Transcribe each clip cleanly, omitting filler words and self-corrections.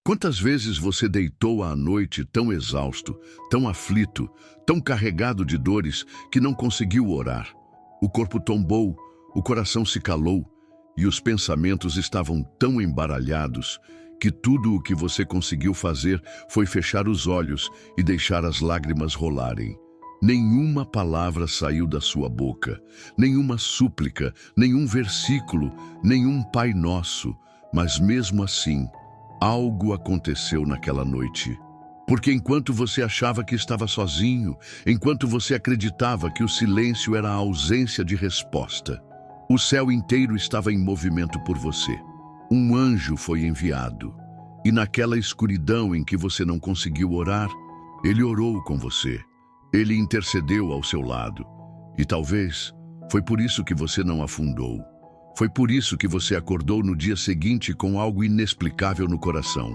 Quantas vezes você deitou à noite tão exausto, tão aflito, tão carregado de dores que não conseguiu orar? O corpo tombou, o coração se calou e os pensamentos estavam tão embaralhados que tudo o que você conseguiu fazer foi fechar os olhos e deixar as lágrimas rolarem. Nenhuma palavra saiu da sua boca, nenhuma súplica, nenhum versículo, nenhum Pai Nosso, mas mesmo assim, algo aconteceu naquela noite. Porque enquanto você achava que estava sozinho, enquanto você acreditava que o silêncio era a ausência de resposta, o céu inteiro estava em movimento por você. Um anjo foi enviado, e naquela escuridão em que você não conseguiu orar, ele orou com você. Ele intercedeu ao seu lado. E talvez foi por isso que você não afundou. Foi por isso que você acordou no dia seguinte com algo inexplicável no coração.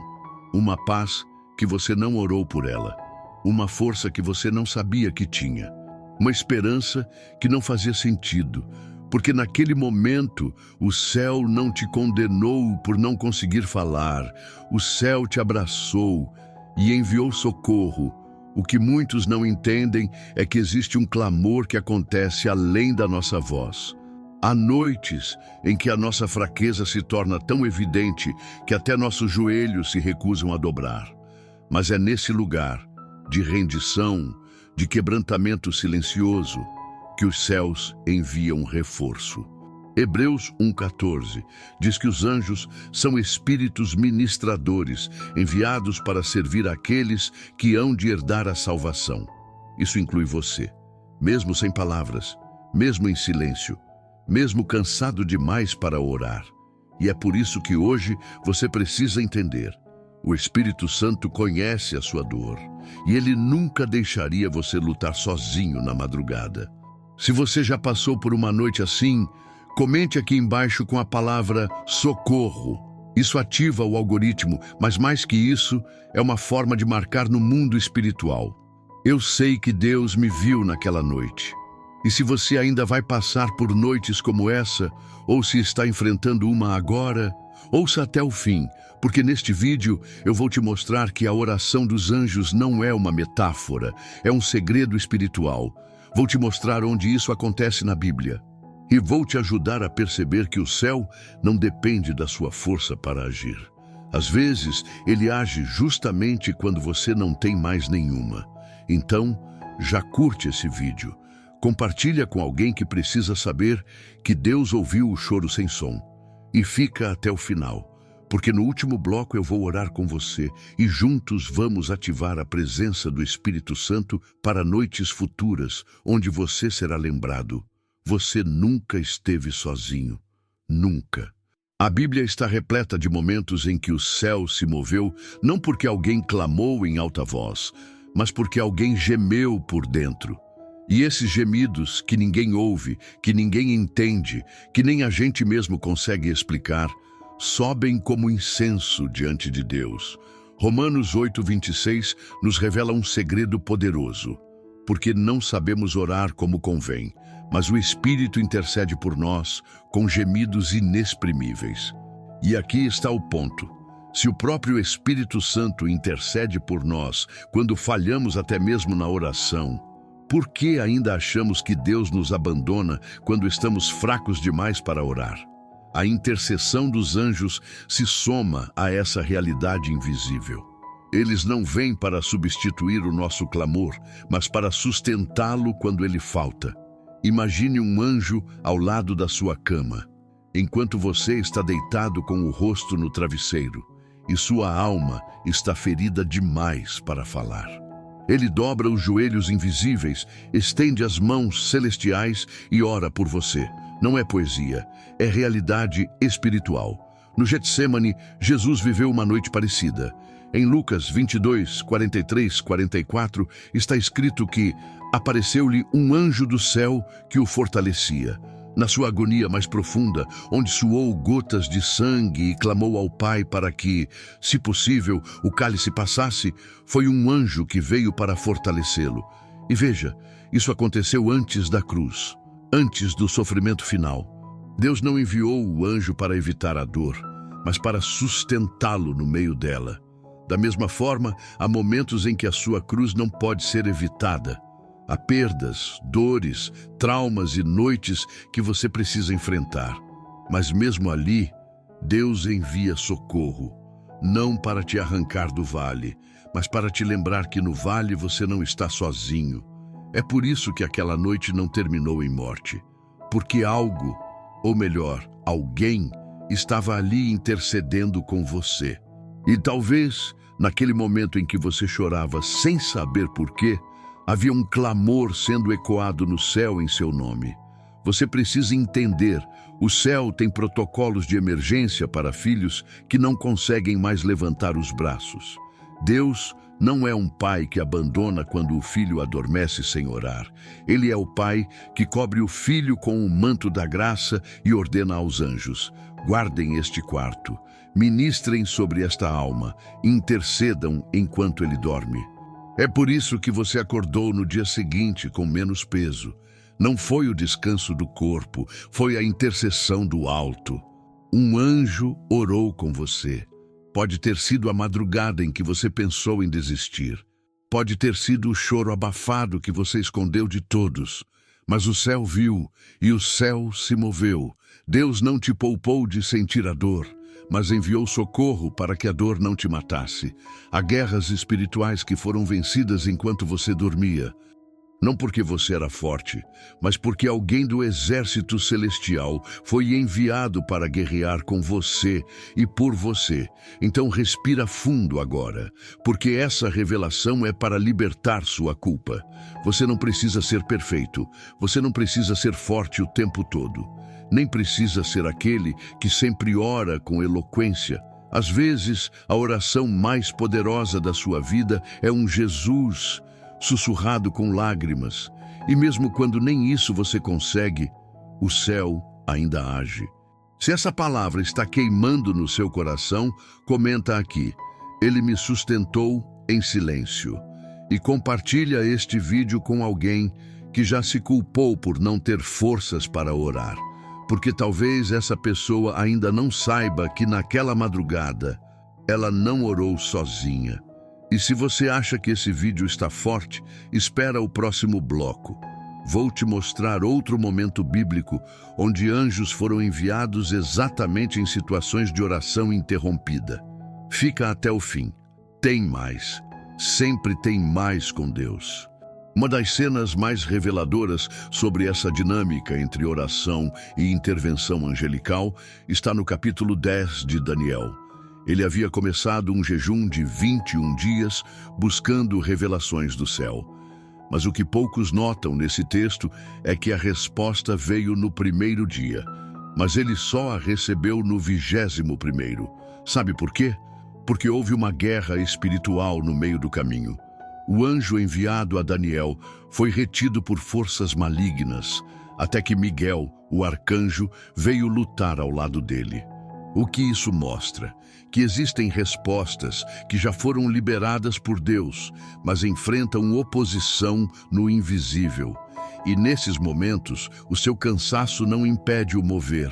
Uma paz que você não orou por ela. Uma força que você não sabia que tinha. Uma esperança que não fazia sentido. Porque naquele momento o céu não te condenou por não conseguir falar. O céu te abraçou e enviou socorro. O que muitos não entendem é que existe um clamor que acontece além da nossa voz. Há noites em que a nossa fraqueza se torna tão evidente que até nossos joelhos se recusam a dobrar. Mas é nesse lugar de rendição, de quebrantamento silencioso, que os céus enviam reforço. Hebreus 1,14 diz que os anjos são espíritos ministradores, enviados para servir aqueles que hão de herdar a salvação. Isso inclui você, mesmo sem palavras, mesmo em silêncio, mesmo cansado demais para orar. E é por isso que hoje você precisa entender. O Espírito Santo conhece a sua dor, e ele nunca deixaria você lutar sozinho na madrugada. Se você já passou por uma noite assim, comente aqui embaixo com a palavra socorro. Isso ativa o algoritmo, mas mais que isso, é uma forma de marcar no mundo espiritual. Eu sei que Deus me viu naquela noite. E se você ainda vai passar por noites como essa, ou se está enfrentando uma agora, ouça até o fim, porque neste vídeo eu vou te mostrar que a oração dos anjos não é uma metáfora, é um segredo espiritual. Vou te mostrar onde isso acontece na Bíblia. E vou te ajudar a perceber que o céu não depende da sua força para agir. Às vezes, ele age justamente quando você não tem mais nenhuma. Então, já curte esse vídeo. Compartilha com alguém que precisa saber que Deus ouviu o choro sem som. E fica até o final, porque no último bloco eu vou orar com você e juntos vamos ativar a presença do Espírito Santo para noites futuras, onde você será lembrado. Você nunca esteve sozinho. Nunca. A Bíblia está repleta de momentos em que o céu se moveu, não porque alguém clamou em alta voz, mas porque alguém gemeu por dentro. E esses gemidos que ninguém ouve, que ninguém entende, que nem a gente mesmo consegue explicar, sobem como incenso diante de Deus. Romanos 8:26 nos revela um segredo poderoso. Porque não sabemos orar como convém, mas o Espírito intercede por nós com gemidos inexprimíveis. E aqui está o ponto. Se o próprio Espírito Santo intercede por nós quando falhamos até mesmo na oração, por que ainda achamos que Deus nos abandona quando estamos fracos demais para orar? A intercessão dos anjos se soma a essa realidade invisível. Eles não vêm para substituir o nosso clamor, mas para sustentá-lo quando ele falta. Imagine um anjo ao lado da sua cama, enquanto você está deitado com o rosto no travesseiro, e sua alma está ferida demais para falar. Ele dobra os joelhos invisíveis, estende as mãos celestiais e ora por você. Não é poesia, é realidade espiritual. No Getsêmani, Jesus viveu uma noite parecida. Em Lucas 22, 43, 44, está escrito que apareceu-lhe um anjo do céu que o fortalecia. Na sua agonia mais profunda, onde suou gotas de sangue e clamou ao Pai para que, se possível, o cálice passasse, foi um anjo que veio para fortalecê-lo. E veja, isso aconteceu antes da cruz, antes do sofrimento final. Deus não enviou o anjo para evitar a dor, mas para sustentá-lo no meio dela. Da mesma forma, há momentos em que a sua cruz não pode ser evitada. Há perdas, dores, traumas e noites que você precisa enfrentar. Mas mesmo ali, Deus envia socorro, não para te arrancar do vale, mas para te lembrar que no vale você não está sozinho. É por isso que aquela noite não terminou em morte, porque algo, ou melhor, alguém, estava ali intercedendo com você. E talvez, naquele momento em que você chorava sem saber por quê, havia um clamor sendo ecoado no céu em seu nome. Você precisa entender, o céu tem protocolos de emergência para filhos que não conseguem mais levantar os braços. Deus não é um pai que abandona quando o filho adormece sem orar. Ele é o pai que cobre o filho com o manto da graça e ordena aos anjos: guardem este quarto, ministrem sobre esta alma, intercedam enquanto ele dorme. É por isso que você acordou no dia seguinte com menos peso. Não foi o descanso do corpo, foi a intercessão do alto. Um anjo orou com você. Pode ter sido a madrugada em que você pensou em desistir. Pode ter sido o choro abafado que você escondeu de todos. Mas o céu viu e o céu se moveu. Deus não te poupou de sentir a dor, mas enviou socorro para que a dor não te matasse. Há guerras espirituais que foram vencidas enquanto você dormia. Não porque você era forte, mas porque alguém do exército celestial foi enviado para guerrear com você e por você. Então respira fundo agora, porque essa revelação é para libertar sua culpa. Você não precisa ser perfeito, você não precisa ser forte o tempo todo. Nem precisa ser aquele que sempre ora com eloquência. Às vezes, a oração mais poderosa da sua vida é um Jesus sussurrado com lágrimas. E mesmo quando nem isso você consegue, o céu ainda age. Se essa palavra está queimando no seu coração, comenta aqui: ele me sustentou em silêncio. E compartilha este vídeo com alguém que já se culpou por não ter forças para orar. Porque talvez essa pessoa ainda não saiba que naquela madrugada ela não orou sozinha. E se você acha que esse vídeo está forte, espera o próximo bloco. Vou te mostrar outro momento bíblico onde anjos foram enviados exatamente em situações de oração interrompida. Fica até o fim. Tem mais. Sempre tem mais com Deus. Uma das cenas mais reveladoras sobre essa dinâmica entre oração e intervenção angelical está no capítulo 10 de Daniel. Ele havia começado um jejum de 21 dias buscando revelações do céu. Mas o que poucos notam nesse texto é que a resposta veio no primeiro dia, mas ele só a recebeu no 21º. Sabe por quê? Porque houve uma guerra espiritual no meio do caminho. O anjo enviado a Daniel foi retido por forças malignas, até que Miguel, o arcanjo, veio lutar ao lado dele. O que isso mostra? Que existem respostas que já foram liberadas por Deus, mas enfrentam oposição no invisível. E nesses momentos, o seu cansaço não impede o mover,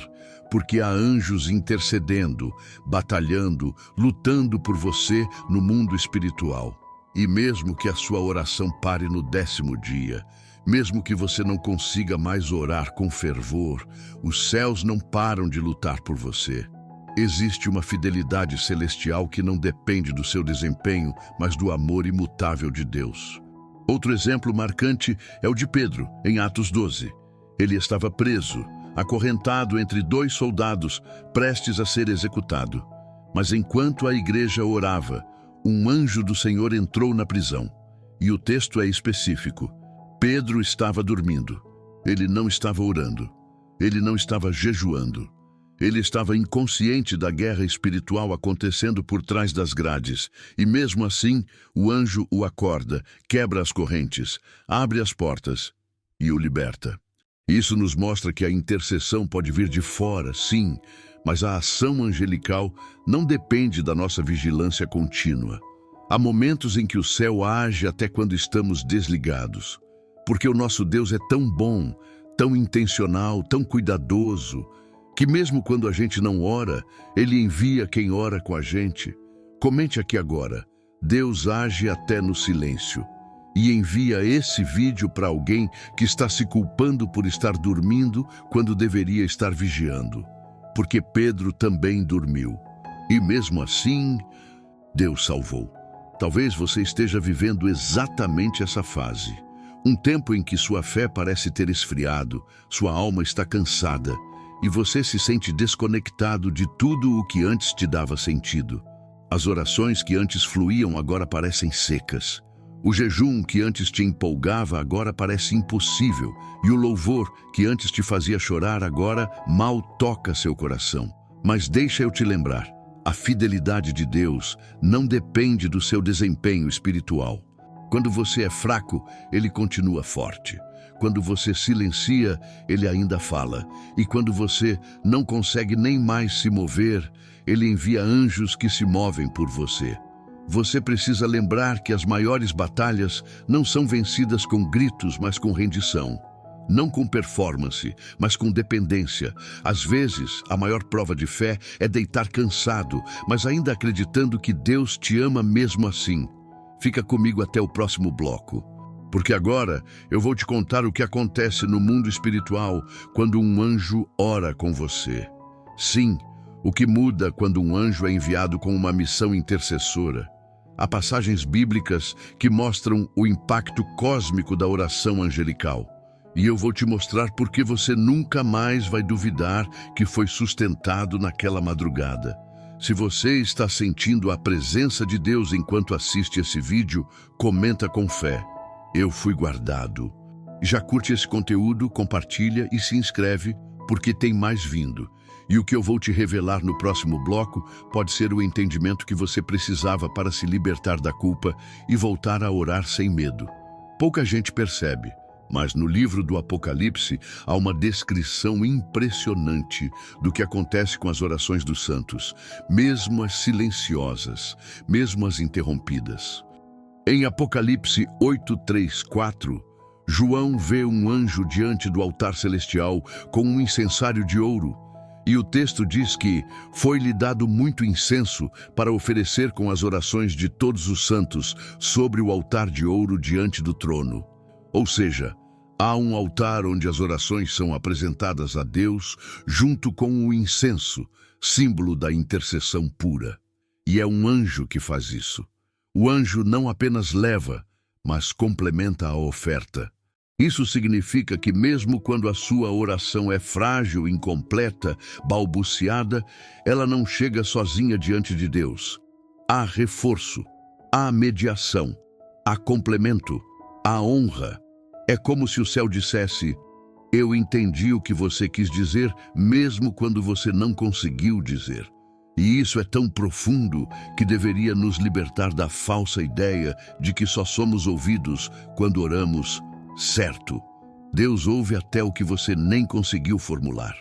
porque há anjos intercedendo, batalhando, lutando por você no mundo espiritual. E mesmo que a sua oração pare no 10º dia, mesmo que você não consiga mais orar com fervor, os céus não param de lutar por você. Existe uma fidelidade celestial que não depende do seu desempenho, mas do amor imutável de Deus. Outro exemplo marcante é o de Pedro, em Atos 12. Ele estava preso, acorrentado entre 2 soldados, prestes a ser executado. Mas enquanto a igreja orava, um anjo do Senhor entrou na prisão. E o texto é específico. Pedro estava dormindo. Ele não estava orando. Ele não estava jejuando. Ele estava inconsciente da guerra espiritual acontecendo por trás das grades. E mesmo assim, o anjo o acorda, quebra as correntes, abre as portas e o liberta. Isso nos mostra que a intercessão pode vir de fora, sim, mas a ação angelical não depende da nossa vigilância contínua. Há momentos em que o céu age até quando estamos desligados, porque o nosso Deus é tão bom, tão intencional, tão cuidadoso, que mesmo quando a gente não ora, Ele envia quem ora com a gente. Comente aqui agora: Deus age até no silêncio e envia esse vídeo para alguém que está se culpando por estar dormindo quando deveria estar vigiando, porque Pedro também dormiu. E mesmo assim, Deus salvou. Talvez você esteja vivendo exatamente essa fase. Um tempo em que sua fé parece ter esfriado, sua alma está cansada e você se sente desconectado de tudo o que antes te dava sentido. As orações que antes fluíam agora parecem secas. O jejum que antes te empolgava agora parece impossível, e o louvor que antes te fazia chorar agora mal toca seu coração. Mas deixa eu te lembrar, a fidelidade de Deus não depende do seu desempenho espiritual. Quando você é fraco, Ele continua forte. Quando você silencia, Ele ainda fala. E quando você não consegue nem mais se mover, Ele envia anjos que se movem por você. Você precisa lembrar que as maiores batalhas não são vencidas com gritos, mas com rendição. Não com performance, mas com dependência. Às vezes, a maior prova de fé é deitar cansado, mas ainda acreditando que Deus te ama mesmo assim. Fica comigo até o próximo bloco, porque agora eu vou te contar o que acontece no mundo espiritual quando um anjo ora com você. Sim, o que muda quando um anjo é enviado com uma missão intercessora. Há passagens bíblicas que mostram o impacto cósmico da oração angelical. E eu vou te mostrar por que você nunca mais vai duvidar que foi sustentado naquela madrugada. Se você está sentindo a presença de Deus enquanto assiste esse vídeo, comenta com fé. Eu fui guardado. Já curte esse conteúdo, compartilha e se inscreve, porque tem mais vindo. E o que eu vou te revelar no próximo bloco pode ser o entendimento que você precisava para se libertar da culpa e voltar a orar sem medo. Pouca gente percebe, mas no livro do Apocalipse há uma descrição impressionante do que acontece com as orações dos santos, mesmo as silenciosas, mesmo as interrompidas. Em Apocalipse 8:3-4, João vê um anjo diante do altar celestial com um incensário de ouro. E o texto diz que foi-lhe dado muito incenso para oferecer com as orações de todos os santos sobre o altar de ouro diante do trono. Ou seja, há um altar onde as orações são apresentadas a Deus junto com o incenso, símbolo da intercessão pura. E é um anjo que faz isso. O anjo não apenas leva, mas complementa a oferta. Isso significa que mesmo quando a sua oração é frágil, incompleta, balbuciada, ela não chega sozinha diante de Deus. Há reforço, há mediação, há complemento, há honra. É como se o céu dissesse: eu entendi o que você quis dizer, mesmo quando você não conseguiu dizer. E isso é tão profundo que deveria nos libertar da falsa ideia de que só somos ouvidos quando oramos certo. Deus ouve até o que você nem conseguiu formular.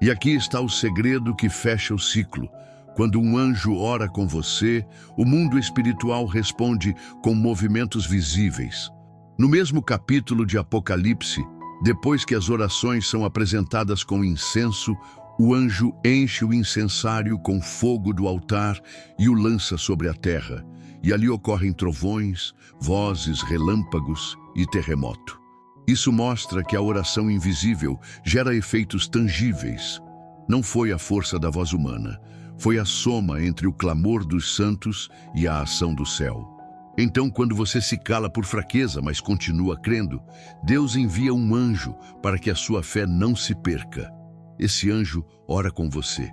E aqui está o segredo que fecha o ciclo. Quando um anjo ora com você, o mundo espiritual responde com movimentos visíveis. No mesmo capítulo de Apocalipse, depois que as orações são apresentadas com incenso, o anjo enche o incensário com fogo do altar e o lança sobre a terra. E ali ocorrem trovões, vozes, relâmpagos e terremoto. Isso mostra que a oração invisível gera efeitos tangíveis. Não foi a força da voz humana, foi a soma entre o clamor dos santos e a ação do céu. Então, quando você se cala por fraqueza, mas continua crendo, Deus envia um anjo para que a sua fé não se perca. Esse anjo ora com você.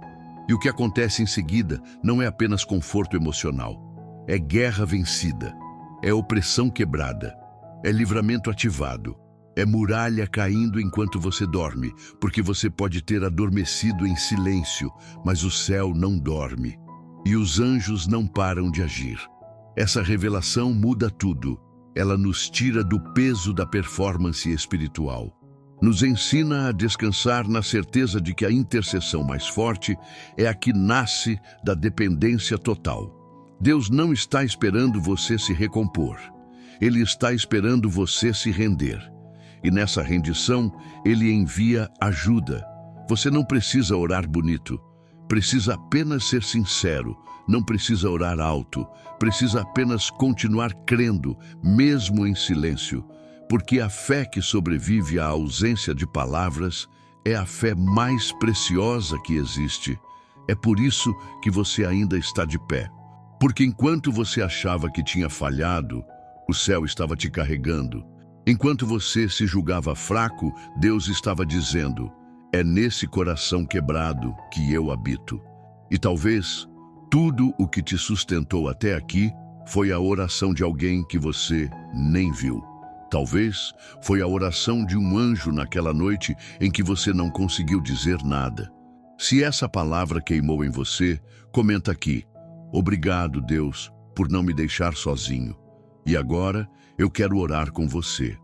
E o que acontece em seguida não é apenas conforto emocional. É guerra vencida, é opressão quebrada, é livramento ativado, é muralha caindo enquanto você dorme, porque você pode ter adormecido em silêncio, mas o céu não dorme. E os anjos não param de agir. Essa revelação muda tudo. Ela nos tira do peso da performance espiritual. Nos ensina a descansar na certeza de que a intercessão mais forte é a que nasce da dependência total. Deus não está esperando você se recompor. Ele está esperando você se render. E nessa rendição, Ele envia ajuda. Você não precisa orar bonito. Precisa apenas ser sincero, não precisa orar alto, precisa apenas continuar crendo, mesmo em silêncio, porque a fé que sobrevive à ausência de palavras é a fé mais preciosa que existe. É por isso que você ainda está de pé. Porque enquanto você achava que tinha falhado, o céu estava te carregando. Enquanto você se julgava fraco, Deus estava dizendo: é nesse coração quebrado que eu habito. E talvez tudo o que te sustentou até aqui foi a oração de alguém que você nem viu. Talvez foi a oração de um anjo naquela noite em que você não conseguiu dizer nada. Se essa palavra queimou em você, comenta aqui: obrigado, Deus, por não me deixar sozinho. E agora eu quero orar com você,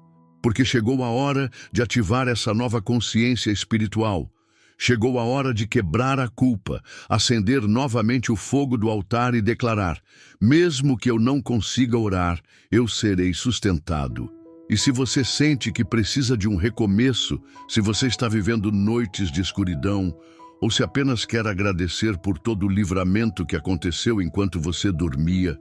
porque chegou a hora de ativar essa nova consciência espiritual. Chegou a hora de quebrar a culpa, acender novamente o fogo do altar e declarar: mesmo que eu não consiga orar, eu serei sustentado. E se você sente que precisa de um recomeço, se você está vivendo noites de escuridão, ou se apenas quer agradecer por todo o livramento que aconteceu enquanto você dormia,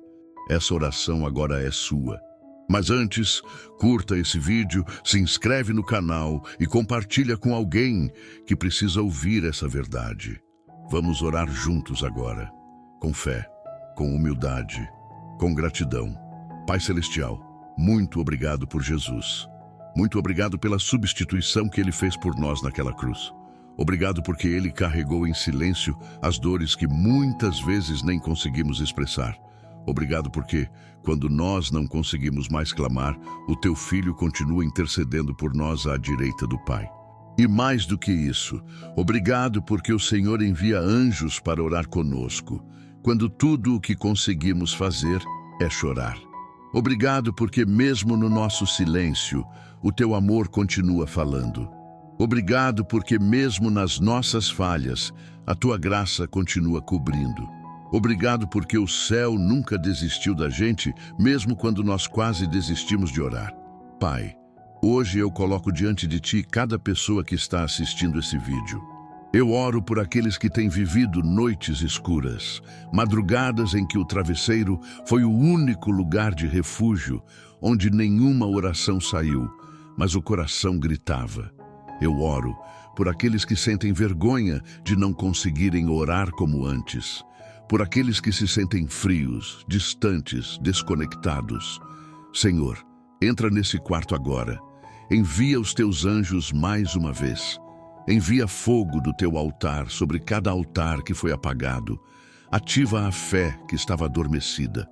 essa oração agora é sua. Mas antes, curta esse vídeo, se inscreve no canal e compartilha com alguém que precisa ouvir essa verdade. Vamos orar juntos agora, com fé, com humildade, com gratidão. Pai Celestial, muito obrigado por Jesus. Muito obrigado pela substituição que Ele fez por nós naquela cruz. Obrigado porque Ele carregou em silêncio as dores que muitas vezes nem conseguimos expressar. Obrigado porque, quando nós não conseguimos mais clamar, o Teu Filho continua intercedendo por nós à direita do Pai. E mais do que isso, obrigado porque o Senhor envia anjos para orar conosco, quando tudo o que conseguimos fazer é chorar. Obrigado porque mesmo no nosso silêncio, o Teu amor continua falando. Obrigado porque mesmo nas nossas falhas, a Tua graça continua cobrindo. Obrigado porque o céu nunca desistiu da gente, mesmo quando nós quase desistimos de orar. Pai, hoje eu coloco diante de Ti cada pessoa que está assistindo esse vídeo. Eu oro por aqueles que têm vivido noites escuras, madrugadas em que o travesseiro foi o único lugar de refúgio, onde nenhuma oração saiu, mas o coração gritava. Eu oro por aqueles que sentem vergonha de não conseguirem orar como antes, por aqueles que se sentem frios, distantes, desconectados. Senhor, entra nesse quarto agora. Envia os Teus anjos mais uma vez. Envia fogo do Teu altar sobre cada altar que foi apagado. Ativa a fé que estava adormecida.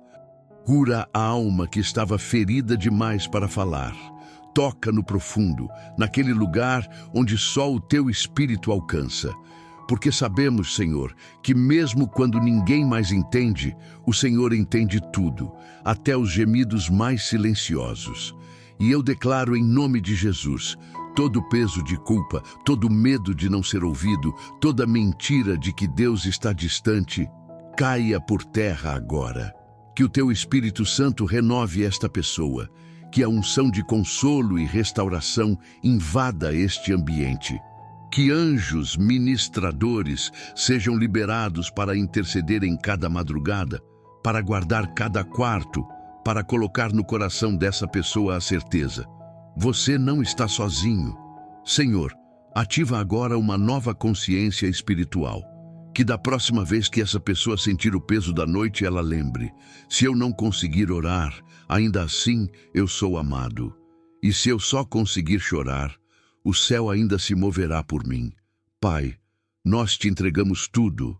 Cura a alma que estava ferida demais para falar. Toca no profundo, naquele lugar onde só o Teu Espírito alcança. Porque sabemos, Senhor, que mesmo quando ninguém mais entende, o Senhor entende tudo, até os gemidos mais silenciosos. E eu declaro em nome de Jesus: todo peso de culpa, todo medo de não ser ouvido, toda mentira de que Deus está distante, caia por terra agora. Que o Teu Espírito Santo renove esta pessoa, que a unção de consolo e restauração invada este ambiente. Que anjos ministradores sejam liberados para interceder em cada madrugada, para guardar cada quarto, para colocar no coração dessa pessoa a certeza: você não está sozinho. Senhor, ativa agora uma nova consciência espiritual. Que da próxima vez que essa pessoa sentir o peso da noite, ela lembre: se eu não conseguir orar, ainda assim eu sou amado. E se eu só conseguir chorar, o céu ainda se moverá por mim. Pai, nós Te entregamos tudo,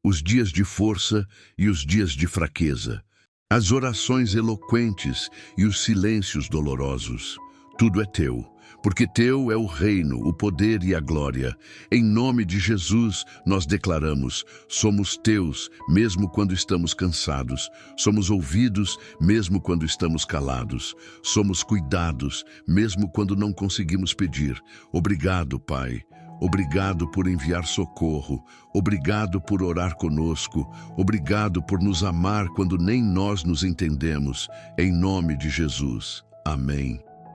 os dias de força e os dias de fraqueza, as orações eloquentes e os silêncios dolorosos. Tudo é Teu, porque Teu é o reino, o poder e a glória. Em nome de Jesus, nós declaramos: somos Teus, mesmo quando estamos cansados. Somos ouvidos, mesmo quando estamos calados. Somos cuidados, mesmo quando não conseguimos pedir. Obrigado, Pai. Obrigado por enviar socorro. Obrigado por orar conosco. Obrigado por nos amar quando nem nós nos entendemos. Em nome de Jesus. Amém.